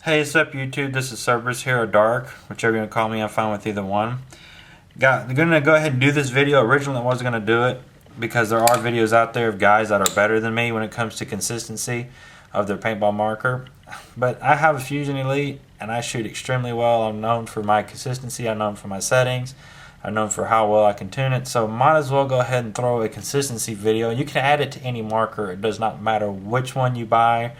Hey, what's up YouTube? This is Cerberus here, or Dark, whichever you want to call me. I'm fine with either one. I'm going to go ahead and do this video. Originally I wasn't going to do it because there are videos out there of guys that are better than me when it comes to consistency of their paintball marker. But I have a Fusion Elite and I shoot extremely well. I'm known for my consistency. I'm known for my settings. I'm known for how well I can tune it. So might as well go ahead and throw a consistency video. You can add it to any marker. It does not matter which one you buy,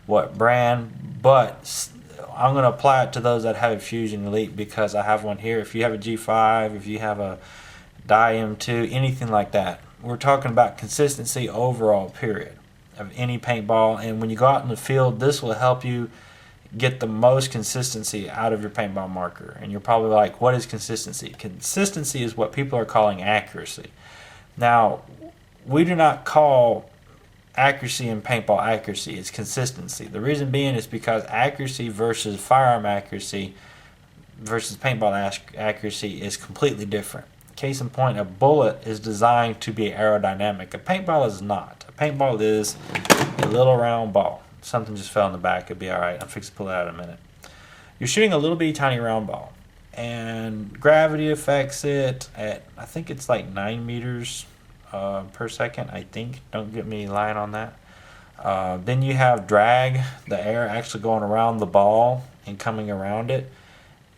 what brand, but I'm going to apply it to those that have a Fusion Elite because I have one here. If you have a G5, if you have a Dye M2, anything like that, we're talking about consistency overall, period, of any paintball. And when you go out in the field, this will help you get the most consistency out of your paintball marker. And you're probably like, what is consistency? Consistency is what people are calling accuracy. Now, we do not call accuracy in paintball accuracy. It's consistency. The reason being is because accuracy versus firearm accuracy versus paintball accuracy is completely different. Case in point, a bullet is designed to be aerodynamic. A paintball is not. A paintball is a little round ball. Something just fell in the back. It'll be alright. I'm fixing to pull it out in a minute. You're shooting a little bitty tiny round ball, and gravity affects it at, I think it's like 9 meters per second, I think. Don't get me lying on that. Then you have drag, the air actually going around the ball and coming around it.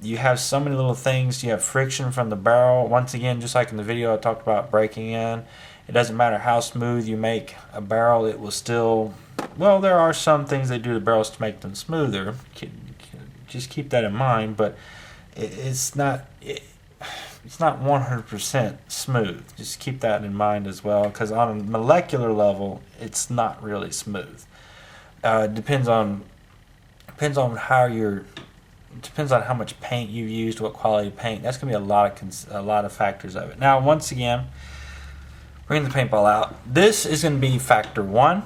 You have so many little things. You have friction from the barrel. Once again, just like in the video I talked about breaking in, it doesn't matter how smooth you make a barrel, it will still, well, there are some things they do to barrels to make them smoother. Just keep that in mind, but it's not 100% smooth. Just keep that in mind as well, because on a molecular level, it's not really smooth. Depends on how much paint you've used, what quality paint. That's gonna be a lot of factors of it. Now, once again, bring the paintball out. This is gonna be factor 1,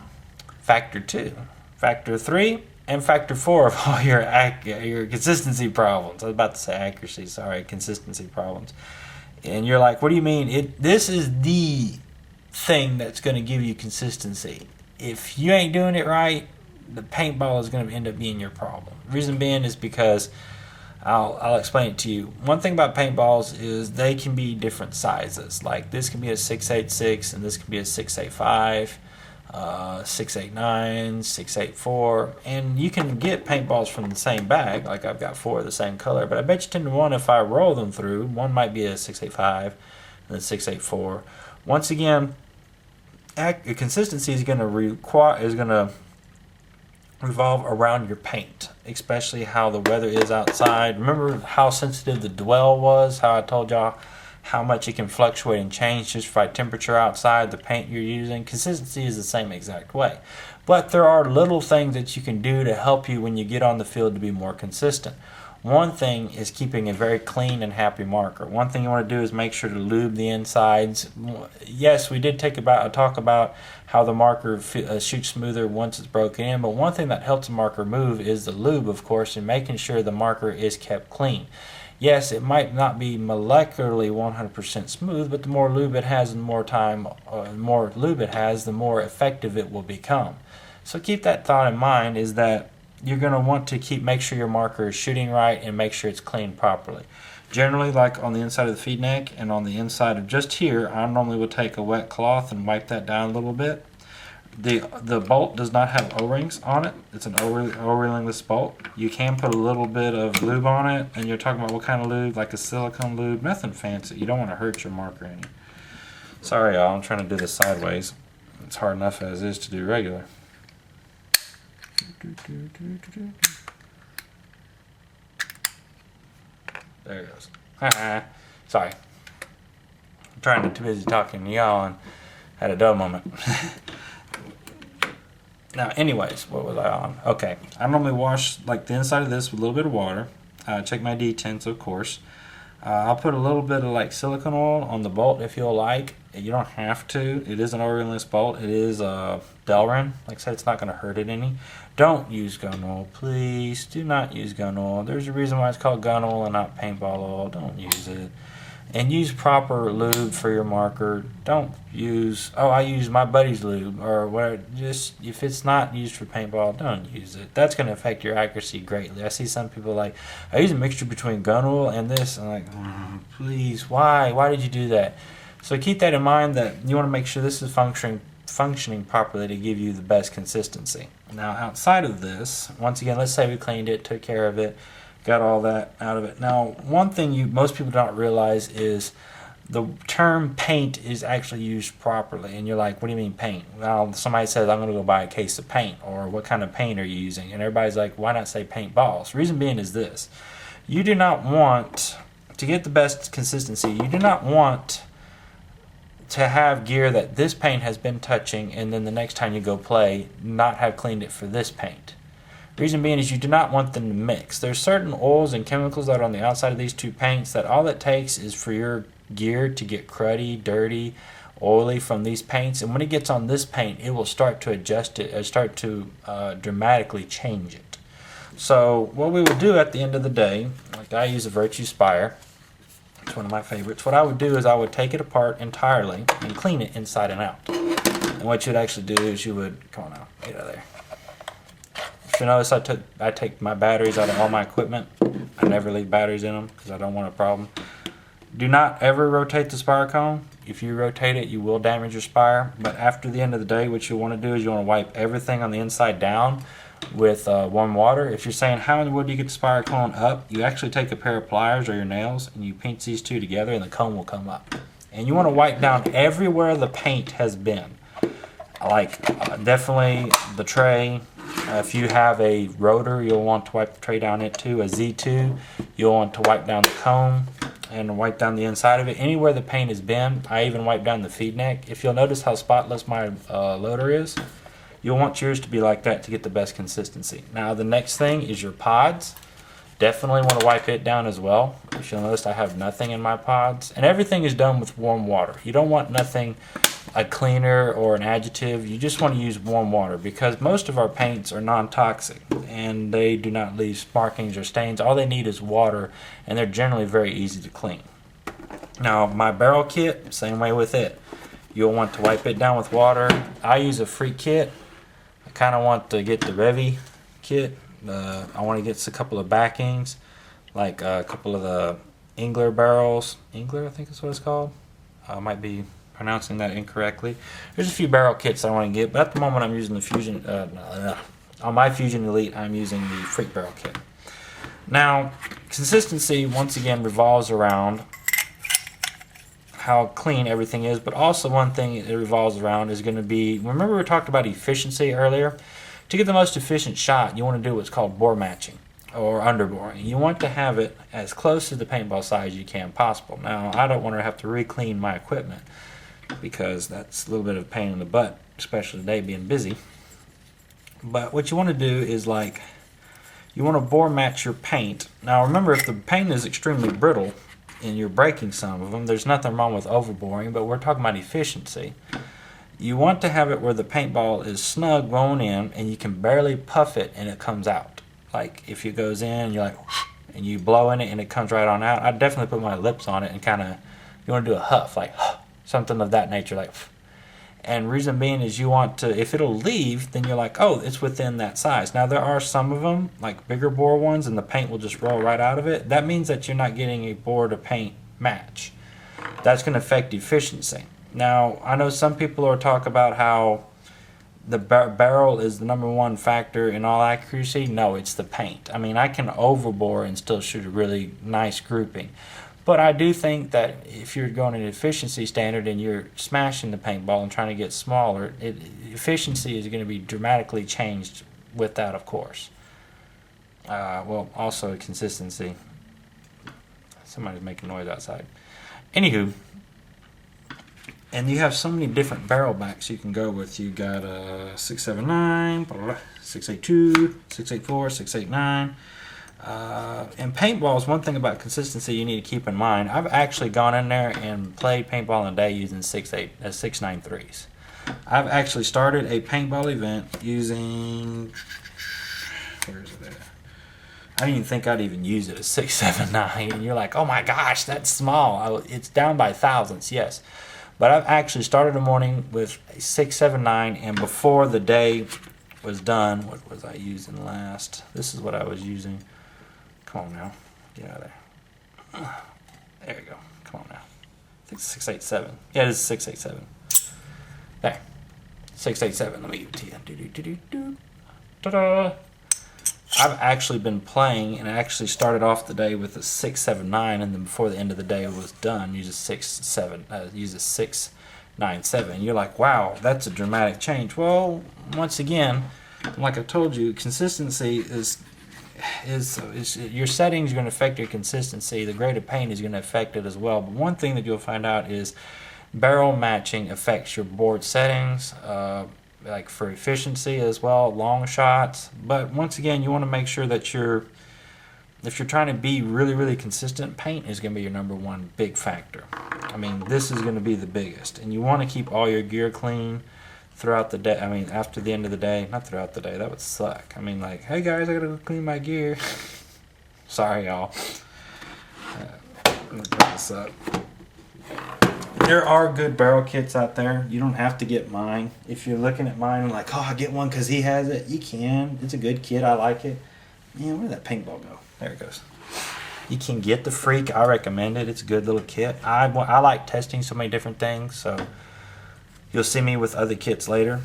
factor 2, factor 3, and factor 4 of all your consistency problems. I was about to say accuracy, sorry, consistency problems. And you're like, what do you mean? This is the thing that's going to give you consistency. If you ain't doing it right, the paintball is going to end up being your problem. Reason being is because, I'll explain it to you. One thing about paintballs is they can be different sizes. Like this can be a 686 and this can be a 685. 689, 684, and you can get paintballs from the same bag. Like I've got 4 of the same color, but I bet you 10 to 1 if I roll them through, one might be a 685 and then 684. Once again, consistency is going to revolve around your paint, especially how the weather is outside. Remember how sensitive the dwell was? How I told y'all how much it can fluctuate and change just by temperature outside, the paint you're using. Consistency is the same exact way. But there are little things that you can do to help you when you get on the field to be more consistent. One thing is keeping a very clean and happy marker. One thing you want to do is make sure to lube the insides. Yes, we did talk about how the marker shoots smoother once it's broken in, but one thing that helps the marker move is the lube, of course, and making sure the marker is kept clean. Yes, it might not be molecularly 100% smooth, but the more lube it has and the more lube it has, the more effective it will become. So keep that thought in mind, is that you're going to want to make sure your marker is shooting right and make sure it's cleaned properly. Generally, like on the inside of the feed neck and on the inside of just here, I normally will take a wet cloth and wipe that down a little bit. The bolt does not have O-rings on it. It's an O-ringless bolt. You can put a little bit of lube on it, and you're talking about what kind of lube, like a silicone lube, nothing fancy. You don't want to hurt your marker any. Sorry y'all, I'm trying to do this sideways. It's hard enough as is to do regular. There it goes. Sorry. I'm trying to too busy talking to y'all and had a dull moment. Now, anyways, what was I on? Okay, I normally wash like the inside of this with a little bit of water. Check my D10s, of course. I'll put a little bit of like silicone oil on the bolt if you'll like. You don't have to. It is an O-ringless bolt. It is Delrin. Like I said, it's not going to hurt it any. Don't use gun oil, please. Do not use gun oil. There's a reason why it's called gun oil and not paintball oil. Don't use it. And use proper lube for your marker. Don't use, oh, I use my buddy's lube, or what. Just, if it's not used for paintball, don't use it. That's going to affect your accuracy greatly. I see some people like, I use a mixture between gun oil and this. I'm like, please, why did you do that? So keep that in mind, that you want to make sure this is functioning properly to give you the best consistency. Now outside of this, once again, let's say we cleaned it, took care of it, got all that out of it. Now, one thing most people don't realize is the term paint is actually used properly. And you're like, what do you mean paint? Well, somebody says, I'm going to go buy a case of paint, or what kind of paint are you using? And everybody's like, why not say paintballs? Reason being is this: you do not want to get the best consistency. You do not want to have gear that this paint has been touching, and then the next time you go play, not have cleaned it for this paint. Reason being is you do not want them to mix. There's certain oils and chemicals that are on the outside of these two paints that all it takes is for your gear to get cruddy, dirty, oily from these paints, and when it gets on this paint, it will start to adjust it, start to dramatically change it. So what we would do at the end of the day, like I use a Virtue Spire. It's one of my favorites. What I would do is I would take it apart entirely and clean it inside and out. And what you'd actually do is you would, come on now, get out of there. If you notice, I take my batteries out of all my equipment. I never leave batteries in them because I don't want a problem. Do not ever rotate the spire cone. If you rotate it, you will damage your spire. But after the end of the day, what you want to do is you want to wipe everything on the inside down with warm water. If you're saying, how in the world do you get the spire cone up? You actually take a pair of pliers or your nails and you pinch these two together and the cone will come up. And you want to wipe down everywhere the paint has been. Like definitely the tray. If you have a rotor, you'll want to wipe the tray down it too. A Z2, you'll want to wipe down the cone and wipe down the inside of it. Anywhere the paint has been, I even wipe down the feed neck. If you'll notice how spotless my loader is, you'll want yours to be like that to get the best consistency. Now the next thing is your pods. Definitely want to wipe it down as well. If you'll notice, I have nothing in my pods. And everything is done with warm water. You don't want nothing, a cleaner or an additive. You just want to use warm water because most of our paints are non-toxic and they do not leave markings or stains. All they need is water, and they're generally very easy to clean. Now my barrel kit, same way with it. You'll want to wipe it down with water. I use a Freak kit. I kind of want to get the Revy kit. I want to get a couple of backings, like a couple of the Engler barrels. Engler, I think is what it's called. I might be pronouncing that incorrectly. There's a few barrel kits I want to get, but at the moment I'm using the Fusion. On my Fusion Elite, I'm using the Freak barrel kit. Now, consistency once again revolves around how clean everything is, but also one thing it revolves around is going to be, remember we talked about efficiency earlier? To get the most efficient shot, you want to do what's called bore matching or underboring. You want to have it as close to the paintball size you can possible. Now, I don't want to have to re-clean my equipment because that's a little bit of a pain in the butt, especially today being busy. But what you want to do is like, you want to bore match your paint. Now remember, if the paint is extremely brittle and you're breaking some of them, there's nothing wrong with overboring, but we're talking about efficiency. You want to have it where the paintball is snug going in and you can barely puff it and it comes out. Like if it goes in, you're like, and you blow in it and it comes right on out. I definitely put my lips on it and kind of, you want to do a huff, like something of that nature, like. And reason being is you want to, if it'll leave, then you're like, oh, it's within that size. Now there are some of them, like bigger bore ones, and the paint will just roll right out of it. That means that you're not getting a bore to paint match. That's going to affect efficiency. Now, I know some people are talk about how the barrel is the #1 factor in all accuracy. No, it's the paint. I mean, I can overbore and still shoot a really nice grouping. But I do think that if you're going an efficiency standard and you're smashing the paintball and trying to get smaller, efficiency is going to be dramatically changed with that, of course. Well, also consistency. Somebody's making noise outside. Anywho, and you have so many different barrel backs you can go with. You got 679, 682, 684, 689. And paintball is one thing about consistency you need to keep in mind. I've actually gone in there and played paintball in a day using 693s. I've actually started a paintball event using, where is it at? I didn't even think I'd even use it as 679. And you're like, oh my gosh, that's small. It's down by thousandths, yes. But I've actually started the morning with a 679, and before the day was done, what was I using last? This is what I was using. Come on now. Get out of there. There we go. Come on now. I think it's 687. Yeah, it is 687. There. 687. Let me give it to you. Do-do-do-do-do. Ta-da! I've actually been playing, and I actually started off the day with a 679, and then before the end of the day was done, use a 697. You're like, wow, that's a dramatic change. Well, once again, like I told you, consistency is your settings are going to affect your consistency. The grade of paint is going to affect it as well. But one thing that you'll find out is barrel matching affects your board settings. Like for efficiency as well, long shots. But once again, you want to make sure that if you're trying to be really consistent, paint is going to be your number one big factor. I mean, this is going to be the biggest, and you want to keep all your gear clean throughout the day. I mean, after the end of the day, not throughout the day, that would suck. I mean, like, hey guys, I gotta go clean my gear. Sorry, y'all. Let me put this up. There are good barrel kits out there. You don't have to get mine. If you're looking at mine and like, oh, I get one because he has it, you can. It's a good kit. I like it. Man, where did that paintball go? There it goes. You can get the Freak. I recommend it. It's a good little kit. I like testing so many different things, so you'll see me with other kits later.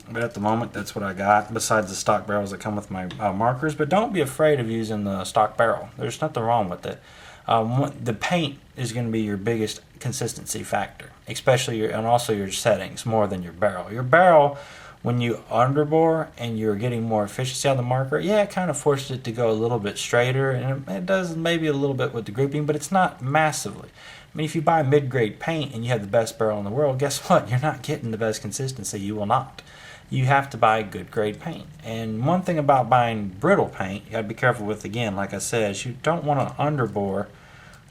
But at the moment, that's what I got, besides the stock barrels that come with my markers. But don't be afraid of using the stock barrel. There's nothing wrong with it. The paint is going to be your biggest consistency factor, especially and also your settings more than your barrel. Your barrel, when you underbore and you're getting more efficiency on the marker, yeah, it kind of forces it to go a little bit straighter, and it does maybe a little bit with the grouping, but it's not massively. I mean, if you buy mid-grade paint and you have the best barrel in the world, guess what? You're not getting the best consistency. You will not. You have to buy good grade paint. And one thing about buying brittle paint, you got to be careful with, again, like I said, is you don't want to underbore.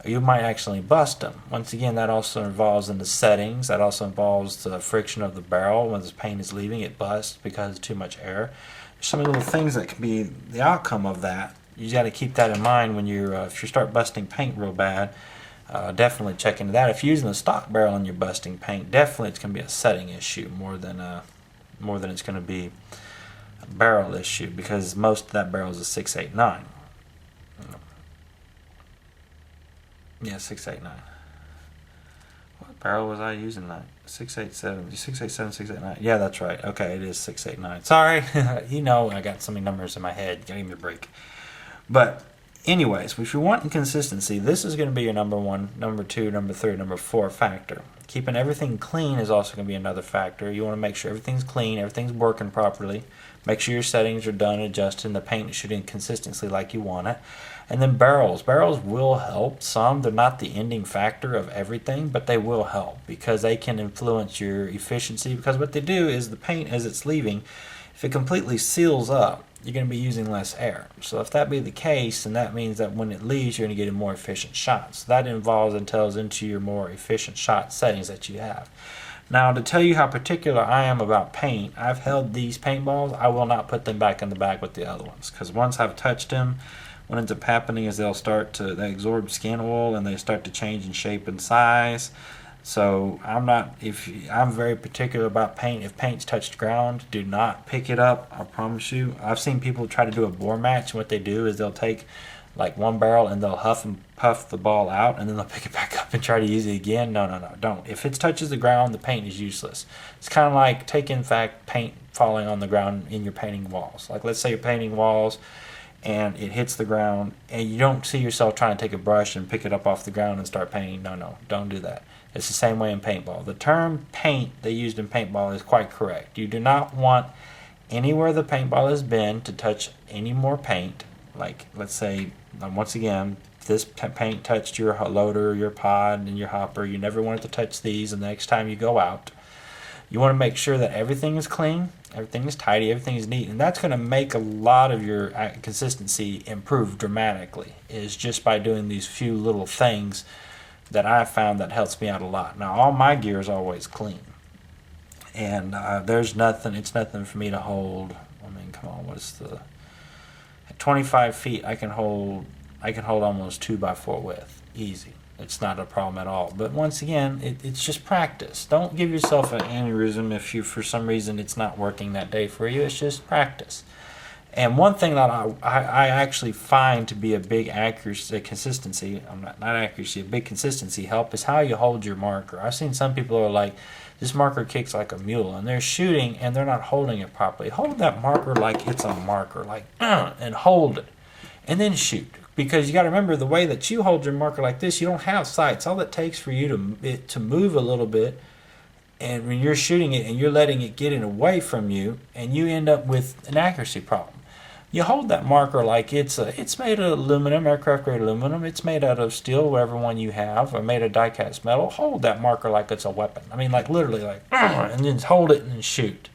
You might actually bust them. Once again, that also involves in the settings. That also involves the friction of the barrel. When the paint is leaving, it busts because of too much air. There's so many little things that can be the outcome of that. You got to keep that in mind when you're if you start busting paint real bad. Definitely check into that. If you're using a stock barrel and you're busting paint, definitely it's going to be a setting issue more than it's going to be a barrel issue, because most of that barrel is a 689. Yeah, 689. What barrel was I using that? 687, 687, 689. Yeah, that's right. Okay, it is 689. Sorry, you know, I got so many numbers in my head. Give me a break. But anyways, if you want consistency, this is going to be your number one, number two, number three, number four factor. Keeping everything clean is also going to be another factor. You want to make sure everything's clean, everything's working properly. Make sure your settings are done, adjusting, the paint is shooting consistently like you want it. And then barrels. Barrels will help some. They're not the ending factor of everything, but they will help because they can influence your efficiency, because what they do is the paint, as it's leaving, if it completely seals up, you're going to be using less air. So if that be the case, then that means that when it leaves, you're going to get a more efficient shot. So that involves and tells into your more efficient shot settings that you have. Now, to tell you how particular I am about paint, I've held these paintballs. I will not put them back in the bag with the other ones, because once I've touched them, what ends up happening is they absorb skin oil and they start to change in shape and size. So I'm very particular about paint. If paint's touched ground, do not pick it up. I promise you. I've seen people try to do a bore match, and what they do is they'll take like one barrel and they'll huff and puff the ball out, and then they'll pick it back up and try to use it again. No, don't. If it touches the ground, the paint is useless. It's kind of like paint falling on the ground in your painting walls. Like, let's say you're painting walls and it hits the ground, and you don't see yourself trying to take a brush and pick it up off the ground and start painting. No, don't do that. It's the same way in paintball. The term paint they used in paintball is quite correct. You do not want anywhere the paintball has been to touch any more paint. Like, let's say, once again, this paint touched your loader, your pod, and your hopper. You never want it to touch these, and the next time you go out, you want to make sure that everything is clean, everything is tidy, everything is neat, and that's going to make a lot of your consistency improve dramatically, is just by doing these few little things that I've found that helps me out a lot. Now, all my gear is always clean, and it's nothing for me to hold. I mean, come on, At 25 feet, I can hold almost 2x4 width, easy. It's not a problem at all. But once again, it's just practice. Don't give yourself an aneurysm if you, for some reason, it's not working that day for you. It's just practice. And one thing that I actually find to be a big accuracy, consistency, a big consistency help is how you hold your marker. I've seen some people who are like, this marker kicks like a mule, and they're shooting and they're not holding it properly. Hold that marker like it's a marker, like, and hold it, and then shoot. Because you got to remember, the way that you hold your marker like this, you don't have sights. All it takes for you to move a little bit, and when you're shooting it and you're letting it get it away from you, and you end up with an accuracy problem. You hold that marker like it's made of aluminum, aircraft grade aluminum. It's made out of steel, whatever one you have, or made of die-cast metal. Hold that marker like it's a weapon. I mean, like literally, like, and then hold it and shoot.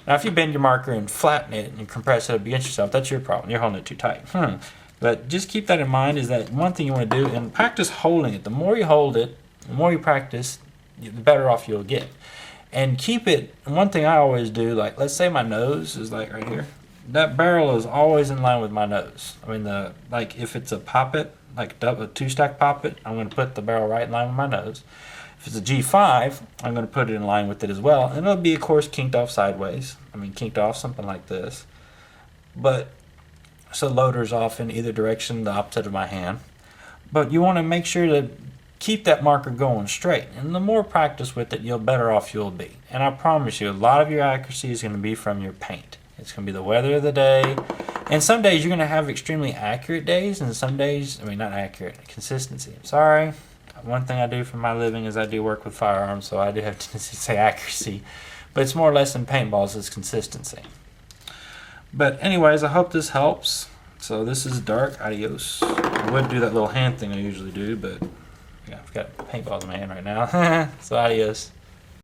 Now, if you bend your marker and flatten it and compress it up against yourself, that's your problem. You're holding it too tight. But just keep that in mind, is that one thing you want to do, and practice holding it. The more you hold it, the more you practice, the better off you'll get. And keep it, one thing I always do, like let's say my nose is like right here. That barrel is always in line with my nose. I mean, like if it's a poppet, like a two-stack poppet, I'm going to put the barrel right in line with my nose. If it's a G5, I'm going to put it in line with it as well. And it'll be, of course, kinked off sideways. I mean, kinked off something like this. But so loader's off in either direction, the opposite of my hand. But you want to make sure to keep that marker going straight. And the more practice with it, the better off you'll be. And I promise you, a lot of your accuracy is going to be from your paint. It's going to be the weather of the day. And some days you're going to have extremely accurate days, and some days, I mean, not accurate, consistency. I'm sorry. One thing I do for my living is I do work with firearms, so I do have to say accuracy. But it's more or less in paintballs, it's consistency. But anyways, I hope this helps. So this is dark. Adios. I would do that little hand thing I usually do, but yeah, I've got paintballs in my hand right now. So adios.